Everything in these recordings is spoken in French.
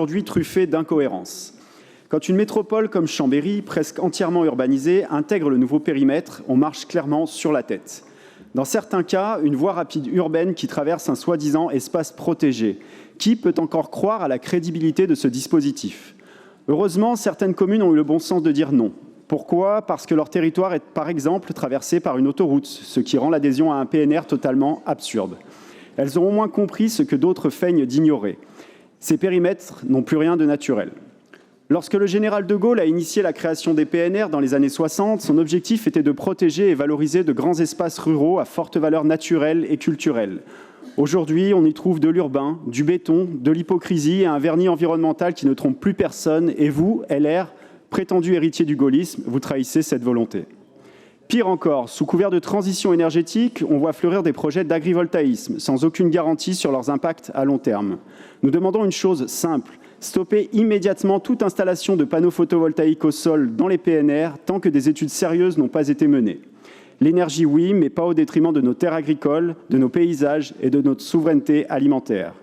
aujourd'hui truffé d'incohérences. Quand une métropole comme Chambéry, presque entièrement urbanisée, intègre le nouveau périmètre, on marche clairement sur la tête. Dans certains cas, une voie rapide urbaine qui traverse un soi-disant espace protégé. Qui peut encore croire à la crédibilité de ce dispositif? Heureusement, certaines communes ont eu le bon sens de dire non. Pourquoi? Parce que leur territoire est, par exemple, traversé par une autoroute, ce qui rend l'adhésion à un PNR totalement absurde. Elles ont au moins compris ce que d'autres feignent d'ignorer. Ces périmètres n'ont plus rien de naturel. Lorsque le général de Gaulle a initié la création des PNR dans les années 60, son objectif était de protéger et valoriser de grands espaces ruraux à forte valeur naturelle et culturelle. Aujourd'hui, on y trouve de l'urbain, du béton, de l'hypocrisie et un vernis environnemental qui ne trompe plus personne. Et vous, LR, prétendu héritier du gaullisme, vous trahissez cette volonté. Pire encore, sous couvert de transition énergétique, on voit fleurir des projets d'agrivoltaïsme, sans aucune garantie sur leurs impacts à long terme. Nous demandons une chose simple, stopper immédiatement toute installation de panneaux photovoltaïques au sol dans les PNR tant que des études sérieuses n'ont pas été menées. L'énergie, oui, mais pas au détriment de nos terres agricoles, de nos paysages et de notre souveraineté alimentaire.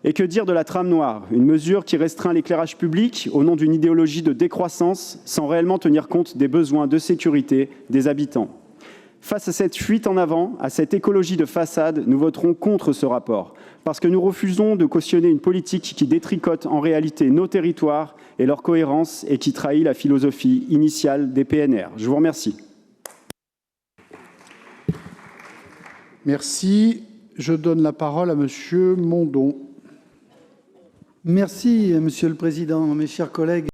Et que dire de la trame noire, une mesure qui restreint l'éclairage public au nom d'une idéologie de décroissance sans réellement tenir compte des besoins de sécurité des habitants. Face à cette fuite en avant, à cette écologie de façade, nous voterons contre ce rapport, parce que nous refusons de cautionner une politique qui détricote en réalité nos territoires et leur cohérence et qui trahit la philosophie initiale des PNR. Je vous remercie. Merci. Je donne la parole à Monsieur Mondon. Merci, Monsieur le Président, mes chers collègues.